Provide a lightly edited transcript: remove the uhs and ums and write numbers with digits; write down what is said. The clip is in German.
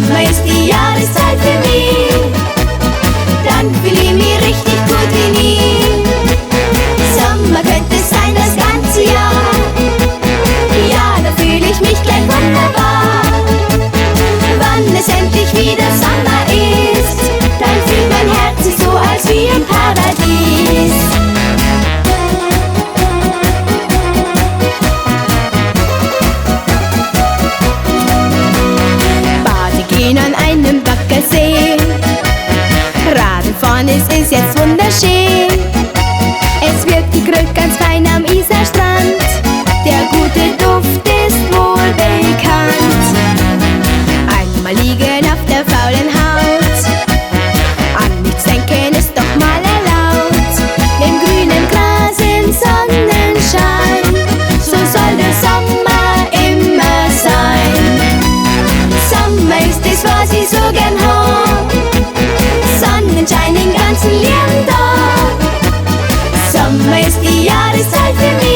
Sommer ist die Jahreszeit für mich, dann fühl ich mich richtig gut wie nie. Sommer könnte sein das ganze Jahr, ja, da fühl ich mich gleich wunderbar. Wann es endlich wieder Sommer ist, dann fühlt mein Herz sich so als wie im Paradies. An einem Baggersee, Radl fahren, es ist jetzt wunderschön. Es wird gegrillt ganz fein am Isarstrand, der gute Duft ist wohl bekannt. Einmal liegen auf der faulen Haut, an nichts denken ist doch mal erlaubt. Im grünen Gras im Sonnenschein, so soll der Sommer immer sein. Sommer ist es, was ich so gern hab, Sonnenschein den ganzen lieben Tag. Sommer ist die Jahreszeit für mich.